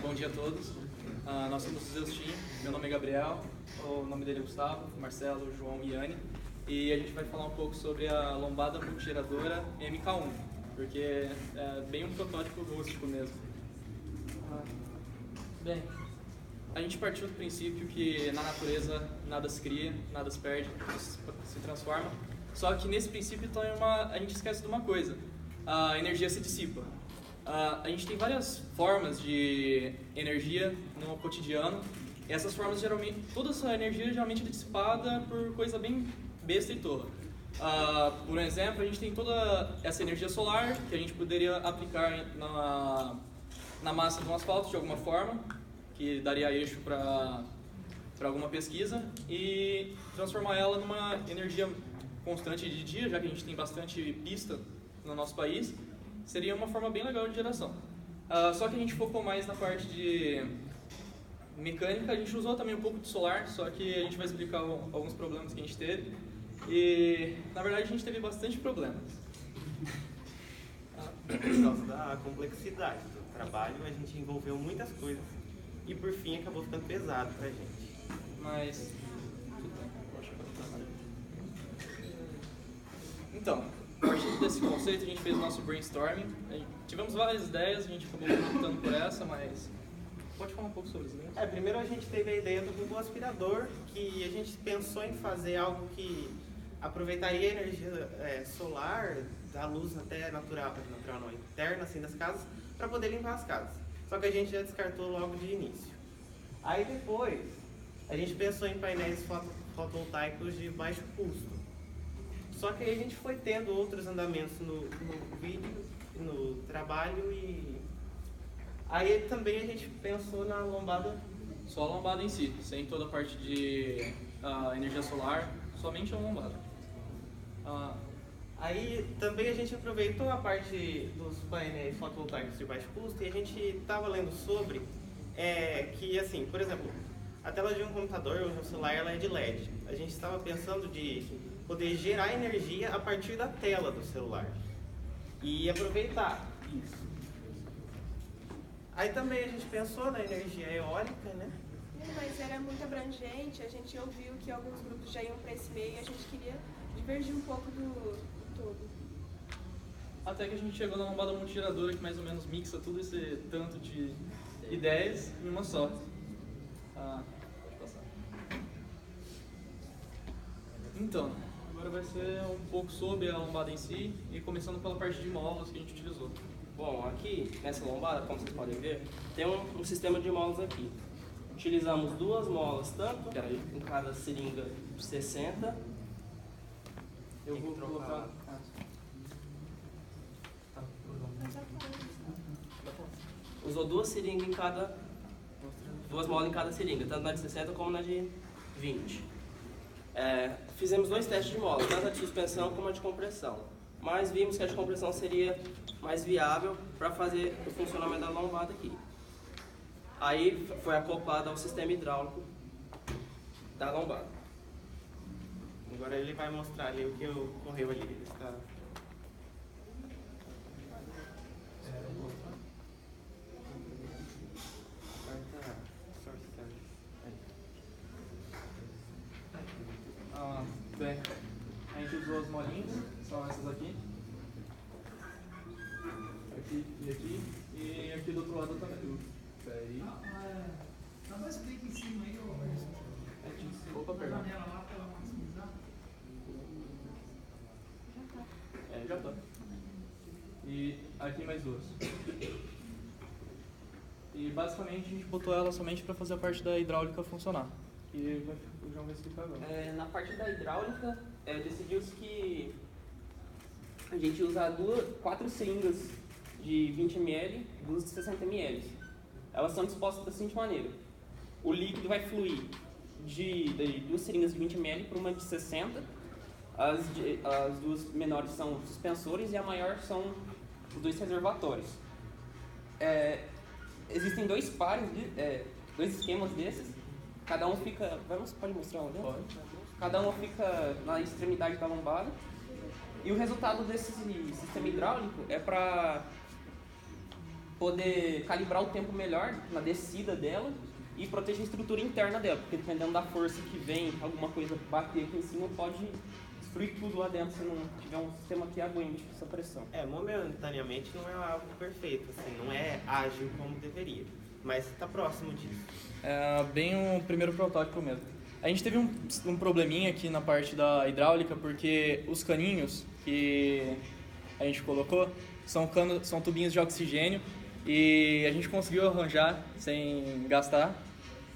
Bom dia a todos. Nós somos o Zeus Team. Meu nome é Gabriel, o nome dele é Gustavo, Marcelo, João e Yane. E a gente vai falar um pouco sobre a lombada multigeradora MK1, porque é bem um protótipo rústico mesmo. Bem, a gente partiu do princípio que na natureza nada se cria, nada se perde, tudo se transforma. Só que nesse princípio a gente esquece de uma coisa: a energia se dissipa. A gente tem várias formas de energia no cotidiano. E essas formas toda essa energia geralmente é dissipada por coisa bem besta e tola. Por exemplo, a gente tem toda essa energia solar que a gente poderia aplicar na massa de um asfalto de alguma forma, que daria eixo para alguma pesquisa, e transformar ela numa energia constante de dia, já que a gente tem bastante pista no nosso país. Seria uma forma bem legal de geração. Só que a gente focou mais na parte de mecânica. A gente usou também um pouco de solar, só que a gente vai explicar alguns problemas que a gente teve. E, na verdade, a gente teve bastante problemas. Por causa da complexidade do trabalho, a gente envolveu muitas coisas e, por fim, acabou ficando pesado pra gente. Mas... Então, a partir desse conceito, a gente fez o nosso brainstorming. Tivemos várias ideias, a gente acabou optando por essa, mas... Pode falar um pouco sobre isso, né? Primeiro a gente teve a ideia do robô aspirador, que a gente pensou em fazer algo que aproveitaria a energia solar, da luz até natural não, interna assim, das casas, para poder limpar as casas. Só que a gente já descartou logo de início. Aí depois, a gente pensou em painéis fotovoltaicos de baixo custo. Só que aí a gente foi tendo outros andamentos no vídeo, no trabalho, e aí também a gente pensou na lombada. Só a lombada em si, sem toda a parte de energia solar, somente a lombada. Aí também a gente aproveitou a parte dos painéis fotovoltaicos de baixo custo e a gente estava lendo sobre que, assim, por exemplo, a tela de um computador ou de um celular ela é de LED. A gente estava pensando de poder gerar energia a partir da tela do celular e aproveitar isso. Aí também a gente pensou na energia eólica, né? Mas era muito abrangente, a gente ouviu que alguns grupos já iam para esse meio e a gente queria divergir um pouco do todo. Até que a gente chegou na lombada multigeradora, que mais ou menos mixa tudo esse tanto de ideias em uma só. Pode passar. Então, agora vai ser um pouco sobre a lombada em si, e começando pela parte de módulos que a gente utilizou. Bom, aqui nessa lombada, como vocês podem ver, tem um sistema de molas aqui. Utilizamos duas molas, tanto em cada seringa de 60. Eu vou colocar... Usou duas seringas em cada... Duas molas em cada seringa, tanto na de 60 como na de 20. Fizemos dois testes de mola, tanto a de suspensão como a de compressão. Mas vimos que a de compressão seria mais viável para fazer o funcionamento da lombada aqui. Aí foi acoplado ao sistema hidráulico da lombada. Agora ele vai mostrar ali o que ocorreu ali. Ele está... Bem, a gente usou as molinhas, são essas aqui. Aqui e aqui. E aqui do outro lado também. Peraí. Dá mais clique em cima aí, ô. Opa, perdão. Já tá. E aqui mais duas. E basicamente a gente botou ela somente para fazer a parte da hidráulica funcionar. Que o João vai explicar agora. Na parte da hidráulica, decidiu-se que a gente usa quatro seringas de 20 ml e duas de 60 ml. Elas são dispostas da seguinte maneira: o líquido vai fluir de duas seringas de 20 ml para uma de 60. As duas menores são suspensores e a maior são os dois reservatórios. Existem dois pares, dois esquemas desses. Cada um fica... Pode mostrar lá dentro? Pode. Cada uma fica na extremidade da lombada. E o resultado desse sistema hidráulico é para poder calibrar o tempo melhor na descida dela e proteger a estrutura interna dela, porque dependendo da força que vem, alguma coisa bater aqui em cima, pode destruir tudo lá dentro se não tiver um sistema que aguente essa pressão. Momentaneamente não é algo perfeito, assim, não é ágil como deveria, mas está próximo disso. É bem o primeiro protótipo mesmo. A gente teve um probleminha aqui na parte da hidráulica, porque os caninhos que a gente colocou são tubinhos de oxigênio e a gente conseguiu arranjar sem gastar.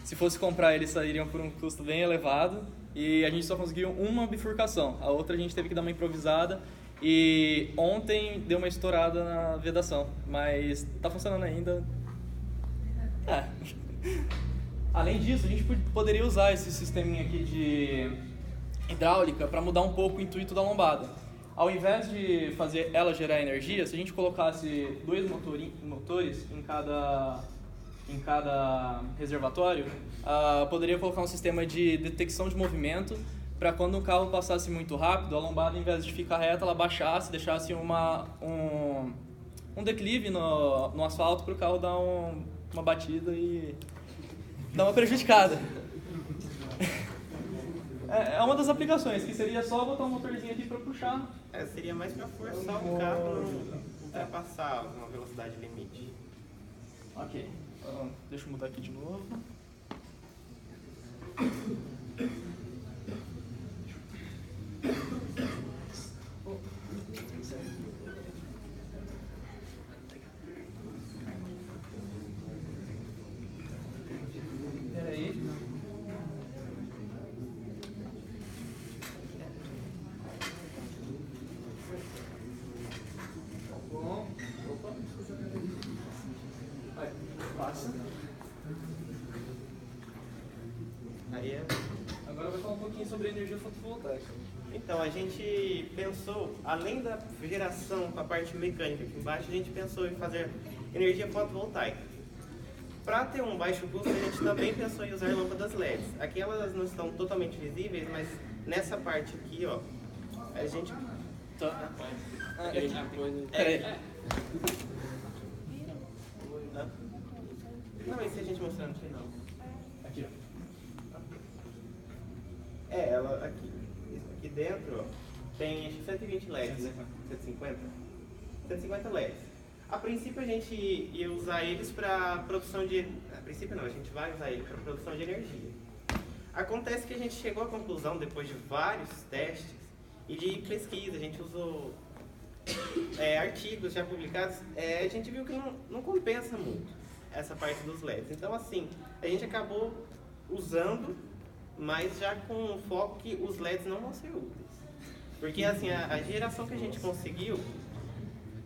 Se fosse comprar, eles sairiam por um custo bem elevado e a gente só conseguiu uma bifurcação. A outra a gente teve que dar uma improvisada e ontem deu uma estourada na vedação, mas tá funcionando ainda. Além disso, a gente poderia usar esse sisteminha aqui de hidráulica para mudar um pouco o intuito da lombada. Ao invés de fazer ela gerar energia, se a gente colocasse 2 motores em cada reservatório, poderia colocar um sistema de detecção de movimento para quando o carro passasse muito rápido, a lombada, ao invés de ficar reta, ela baixasse, deixasse um declive no asfalto para o carro dar uma batida e dar uma prejudicada. É uma das aplicações, que seria só botar um motorzinho aqui para puxar. Seria mais para forçar o carro a não ultrapassar uma velocidade limite. Ok. Deixa eu mudar aqui de novo. Peraí. Bom. Opa. Vai, passa. Agora vai falar um pouquinho sobre energia fotovoltaica. Então, a gente pensou, além da geração com a parte mecânica aqui embaixo, a gente pensou em fazer energia fotovoltaica. Para ter um baixo custo, a gente também pensou em usar lâmpadas LEDs. Aqui elas não estão totalmente visíveis, mas nessa parte aqui, ó, a gente... Tá. Não, e se a gente mostrar no final? Aqui, ó. Ela aqui dentro, ó, tem acho que 120 LEDs, né? 150? 150 LEDs. A princípio a gente ia usar eles para produção de... A princípio não, a gente vai usar eles para produção de energia. Acontece que a gente chegou à conclusão, depois de vários testes e de pesquisa, a gente usou artigos já publicados, a gente viu que não compensa muito essa parte dos LEDs. Então assim, a gente acabou usando, mas já com o foco que os LEDs não vão ser úteis. Porque assim, a geração que a gente conseguiu,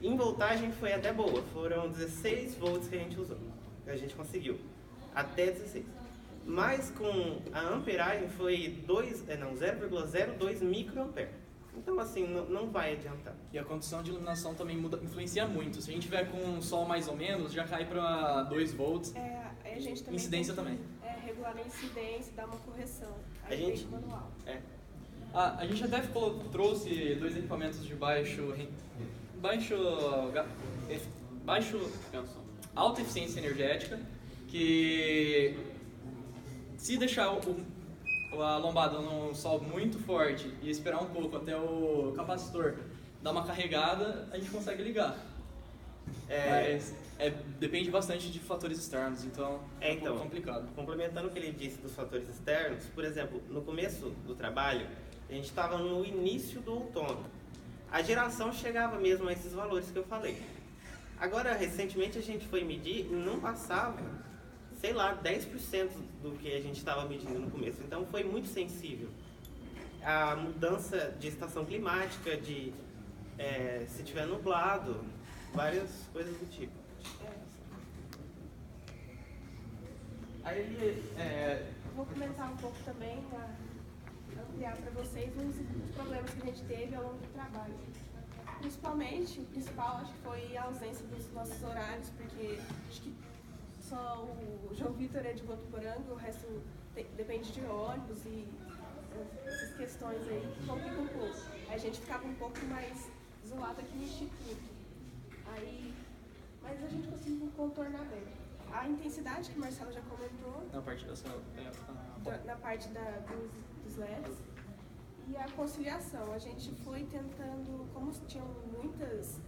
em voltagem foi até boa, foram 16 volts que a gente conseguiu, até 16. Mas com a amperagem foi 0,02 microampere. Então assim, não vai adiantar. E a condição de iluminação também influencia muito. Se a gente tiver com um sol mais ou menos, já cai para 2 volts. A gente também incidência também. Regular a incidência, dar uma correção. A gente manual. A gente até trouxe 2 equipamentos de alta eficiência energética, que se deixar a lombada num sol muito forte e esperar um pouco até o capacitor dar uma carregada, a gente consegue ligar. Mas depende bastante de fatores externos, então é um pouco complicado. Complementando o que ele disse dos fatores externos, por exemplo, no começo do trabalho, a gente estava no início do outono. A geração chegava mesmo a esses valores que eu falei. Agora, recentemente, a gente foi medir e não passava, sei lá, 10% do que a gente estava medindo no começo. Então, foi muito sensível. A mudança de estação climática, de se tiver nublado, várias coisas do tipo. Aí, Vou comentar um pouco também, ampliar para vocês uns problemas que a gente teve ao longo do trabalho. Principalmente, o principal acho que foi a ausência dos nossos horários, porque acho que só o João Vitor é de Votuporanga, o resto depende de ônibus e essas questões aí complicam um pouco. A gente ficava um pouco mais isolado aqui no Instituto. Aí mas a gente conseguiu contornar bem. A intensidade que o Marcelo já comentou, Na parte dessa... na parte dos LEDs, e a conciliação. A gente foi tentando, como tinham muitas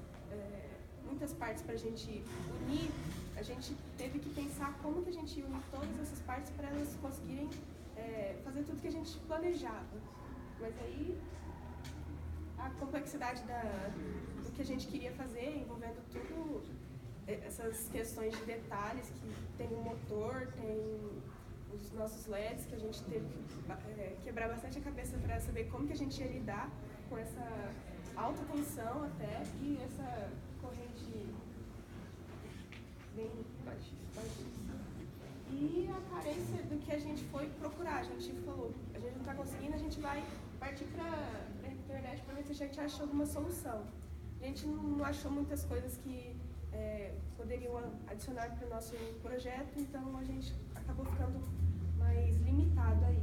partes para a gente unir, a gente teve que pensar como que a gente ia unir todas essas partes para elas conseguirem fazer tudo que a gente planejava. Mas aí a complexidade do que a gente queria fazer, envolvendo tudo, essas questões de detalhes, que tem o motor, tem os nossos LEDs, que a gente teve que quebrar bastante a cabeça para saber como que a gente ia lidar com essa alta tensão até, e essa corrente bem baixíssima. E a carência do que a gente foi procurar. A gente falou, a gente não está conseguindo, a gente vai partir para a internet para ver se a gente acha alguma solução. A gente não achou muitas coisas que poderiam adicionar para o nosso projeto, então a gente acabou ficando mais limitado aí.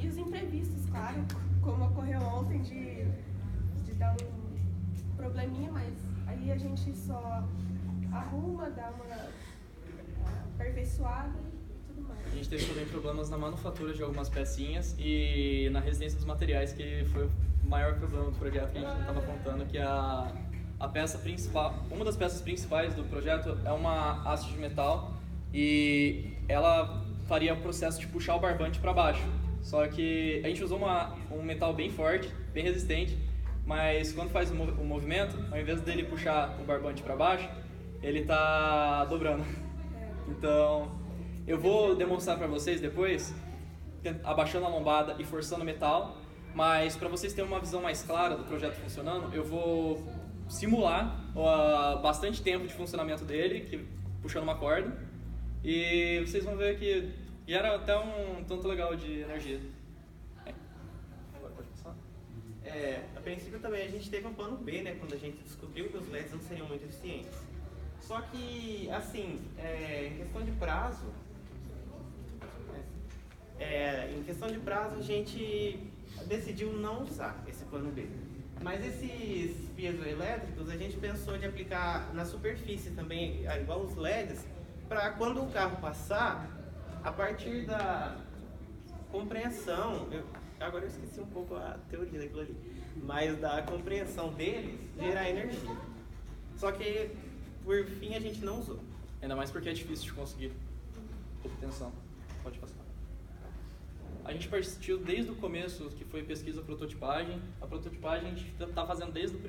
E os imprevistos, claro, como ocorreu ontem, de dar um probleminha, mas aí a gente só arruma, dá uma aperfeiçoada e tudo mais. A gente teve também problemas na manufatura de algumas pecinhas e na resistência dos materiais, que foi o maior problema do projeto, que a gente não estava contando, que a peça principal, uma das peças principais do projeto é uma haste de metal e ela faria o processo de puxar o barbante para baixo. Só que a gente usou um metal bem forte, bem resistente, mas quando faz o movimento, ao invés dele puxar o barbante para baixo, ele está dobrando. Então, eu vou demonstrar para vocês depois, abaixando a lombada e forçando o metal, mas para vocês terem uma visão mais clara do projeto funcionando, eu vou simular bastante tempo de funcionamento dele, puxando uma corda, e vocês vão ver que gera até um tanto legal de energia. Agora pode passar? A princípio também a gente teve um plano B, né, quando a gente descobriu que os LEDs não seriam muito eficientes. Só que, assim, em questão de prazo, a gente decidiu não usar esse plano B. Mas esses piezoelétricos a gente pensou de aplicar na superfície também, igual os LEDs, para quando o carro passar, a partir da compreensão, agora eu esqueci um pouco a teoria daquilo ali, mas da compreensão deles gerar energia. Só que, por fim, a gente não usou. Ainda mais porque é difícil de conseguir obtenção. Pode passar. A gente partiu desde o começo, que foi pesquisa prototipagem. A prototipagem a gente está fazendo desde a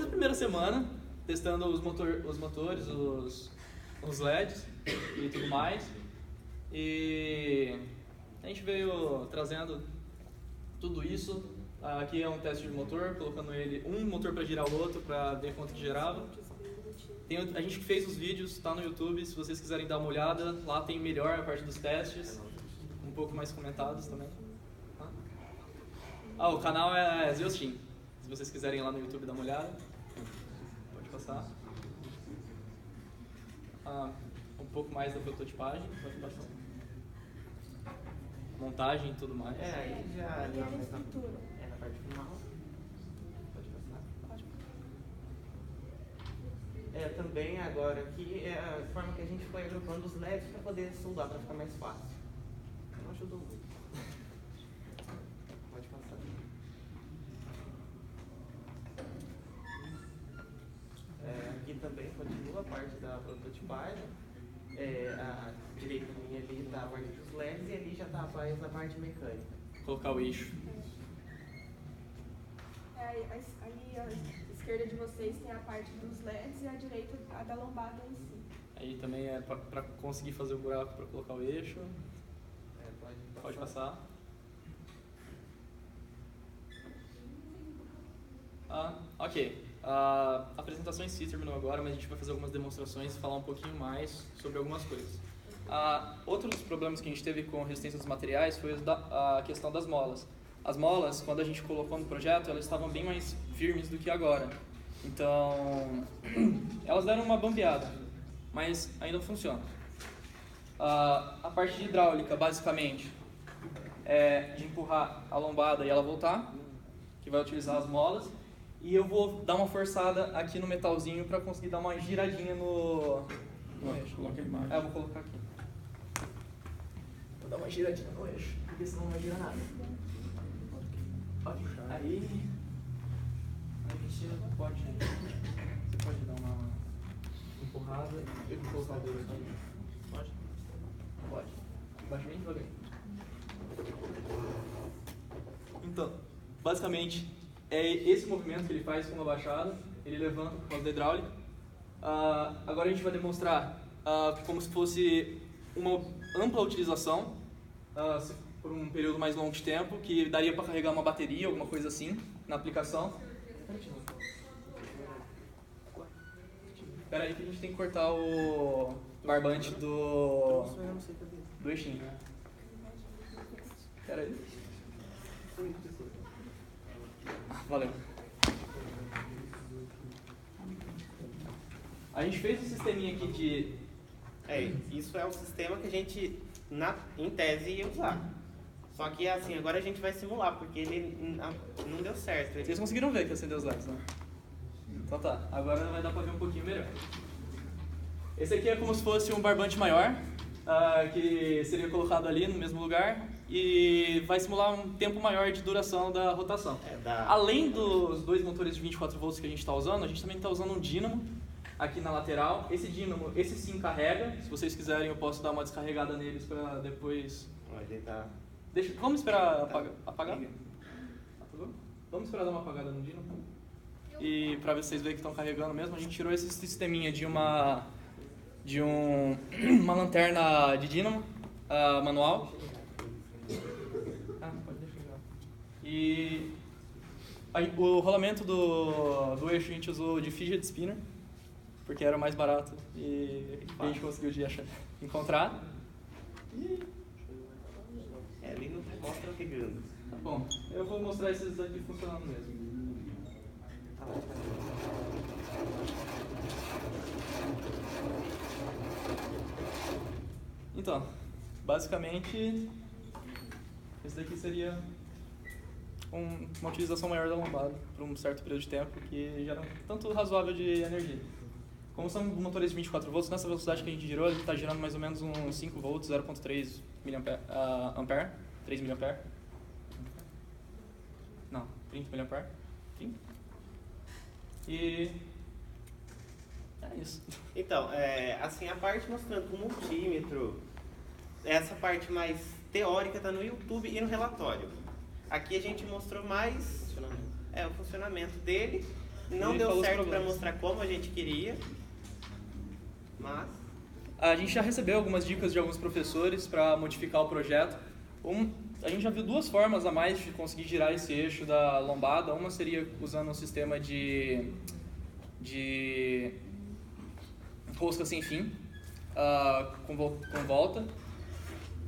primeira semana, testando os motores, os LEDs e tudo mais. E a gente veio trazendo tudo isso. Aqui é um teste de motor, colocando um motor para girar o outro, para ver quanto que gerava. A gente fez os vídeos, está no YouTube, se vocês quiserem dar uma olhada, lá tem melhor a parte dos testes, um pouco mais comentados também. O canal é Zeustin, se vocês quiserem ir lá no YouTube dar uma olhada, pode passar. Um pouco mais da prototipagem, pode passar. Montagem e tudo mais. Aí já E a estrutura. na parte final. Pode passar. Também agora aqui é a forma que a gente foi agrupando os LEDs para poder soldar, para ficar mais fácil. Não ajudou muito. Pode passar. Aqui também continua a parte da prototipagem. A direita minha ali está a parte dos LEDs e ali já está a parte mecânica. Colocar o eixo. Ali a esquerda de vocês tem a parte dos LEDs e a direita a da lombada em si. Aí também é para conseguir fazer o buraco para colocar o eixo. Pode passar. Ok. A apresentação em si terminou agora, mas a gente vai fazer algumas demonstrações e falar um pouquinho mais sobre algumas coisas. Outro dos problemas que a gente teve com a resistência dos materiais foi a questão das molas. As molas, quando a gente colocou no projeto, elas estavam bem mais firmes do que agora. Então, elas deram uma bambeada, mas ainda funciona. A parte de hidráulica, basicamente, é de empurrar a lombada e ela voltar, que vai utilizar as molas. E eu vou dar uma forçada aqui no metalzinho para conseguir dar uma giradinha no eixo. Coloca a imagem. Eu vou colocar aqui. Vou dar uma giradinha no eixo, porque senão não vai girar nada. Ok. Aí você pode dar uma empurrada e colocar o dedo aqui. Pode? Pode. Baixa bem devagar. Então, basicamente, é esse movimento que ele faz com uma baixada. Ele levanta por causa da hidráulica. Agora a gente vai demonstrar como se fosse uma ampla utilização por um período mais longo de tempo, que daria para carregar uma bateria, alguma coisa assim, na aplicação. Espera aí que a gente tem que cortar o barbante do eixinho. Espera aí. Valeu. A gente fez um sisteminha aqui de... Isso é um sistema que a gente, em tese, ia usar. Só que, assim, agora a gente vai simular, porque ele não deu certo. Vocês conseguiram ver que acendeu os LEDs, né? Então tá, agora vai dar pra ver um pouquinho melhor. Esse aqui é como se fosse um barbante maior, que seria colocado ali no mesmo lugar e vai simular um tempo maior de duração da rotação. Além dos dois motores de 24 volts que a gente está usando, a gente também está usando um dínamo aqui na lateral. Esse dínamo, esse sim carrega. Se vocês quiserem, eu posso dar uma descarregada neles para depois... Vamos esperar apagar? Apagou? Vamos esperar dar uma apagada no dínamo. E para ver se vocês veem que estão carregando mesmo, a gente tirou esse sisteminha de uma lanterna de dínamo manual. Pode deixar. E o rolamento do eixo a gente usou de fidget spinner, porque era o mais barato e a gente conseguiu encontrar. Ali não mostra pegando. Tá bom, eu vou mostrar esses aqui funcionando mesmo. Então, basicamente, esse daqui seria uma utilização maior da lombada por um certo período de tempo, que gera um tanto razoável de energia. Como são motores de 24 volts, nessa velocidade que a gente girou, ele está girando mais ou menos uns 5 volts, 0.3 mA, 3 mA. Não, 30 mA. 30. E é isso. Então, assim, a parte mostrando com o multímetro, essa parte mais teórica está no YouTube e no relatório. Aqui a gente mostrou mais o funcionamento dele. Não deu certo para mostrar como a gente queria, mas... A gente já recebeu algumas dicas de alguns professores para modificar o projeto. A gente já viu duas formas a mais de conseguir girar esse eixo da lombada. Uma seria usando um sistema de rosca sem fim, com volta,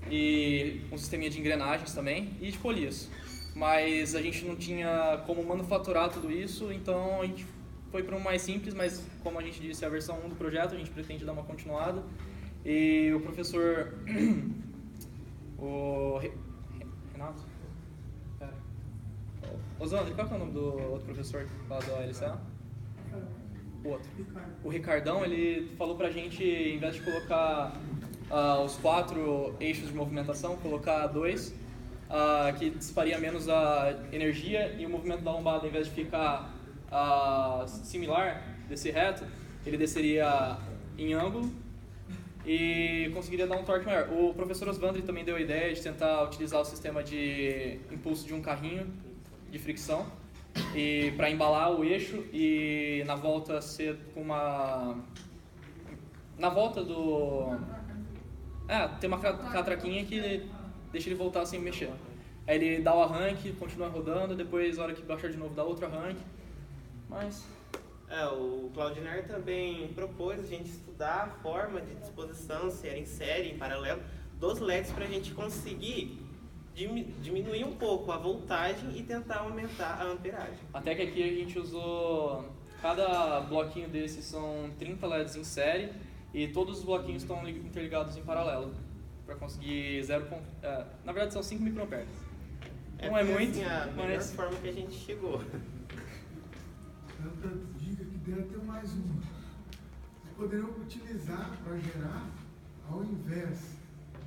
e um sisteminha de engrenagens também, e de polias. Mas a gente não tinha como manufaturar tudo isso, então a gente foi para um mais simples, mas como a gente disse, é a versão 1 do projeto, a gente pretende dar uma continuada. E o professor... Renato? Pera. Osandro, qual que é o nome do outro professor lá da LCA? O outro. O Ricardão, ele falou pra gente, em vez de colocar os 4 eixos de movimentação, colocar 2, que dissiparia menos a energia, e o movimento da lombada, em vez de ficar similar, descer reto, ele desceria em ângulo e conseguiria dar um torque maior. O professor Osvandri também deu a ideia de tentar utilizar o sistema de impulso de um carrinho de fricção e para embalar o eixo e na volta ser com uma... Na volta do... tem uma catraquinha que deixa ele voltar sem mexer. Aí ele dá o arranque, continua rodando, depois, na hora que baixar de novo, dá outro arranque. Mas... o Claudinei também propôs a gente estudar a forma de disposição, se era em série, em paralelo, dos LEDs para a gente conseguir diminuir um pouco a voltagem e tentar aumentar a amperagem. Até que aqui a gente usou... Cada bloquinho desses são 30 LEDs em série e todos os bloquinhos estão interligados em paralelo para conseguir 0. Na verdade são 5 microamperes. Não é muito, assim, a melhor mas... forma que a gente chegou. tanta dica que deve ter mais uma. Vocês poderiam utilizar para gerar, ao invés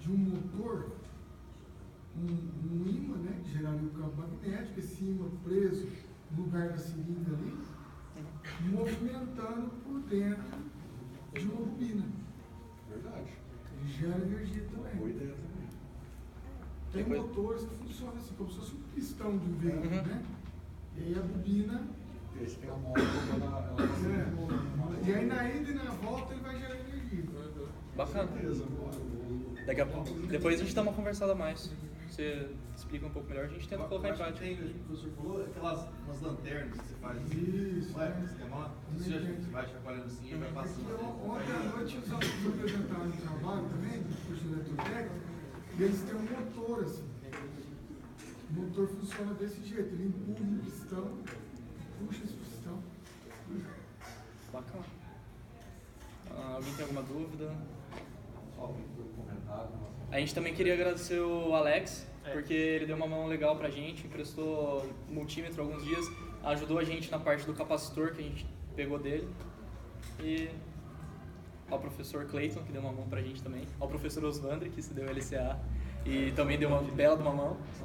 de um motor, um ímã, né, que geraria o campo magnético, esse ímã preso no lugar da seringa ali, movimentando por dentro de uma bobina. Verdade. Ele gera energia também. Boa ideia também. Tem motores que funcionam assim, como se fosse um pistão de um veículo, né? E aí a bobina. E aí você tem a moto quando ela E aí na ida e na volta ele vai gerar energia. Bacana. Daqui a pouco, depois a gente dá uma conversada a mais. Você explica um pouco melhor, a gente tenta colocar em prática. Tem, o professor falou, umas lanternas que você faz assim. Isso, Não é? né? Esquema, você vai chacoalhando assim e vai passando. Ontem à noite os alunos apresentaram no trabalho também, no curso de eletrotécnica, e eles têm um motor assim. O motor funciona desse jeito, ele empurra um pistão, puxa esse pistão. Bacana. Alguém tem alguma dúvida? Só um comentário. A gente também queria agradecer o Alex, porque ele deu uma mão legal pra gente, emprestou multímetro alguns dias, ajudou a gente na parte do capacitor que a gente pegou dele. E ao professor Clayton, que deu uma mão pra gente também. Ao professor Osvandre, que se deu LCA e também deu uma bela de uma mão.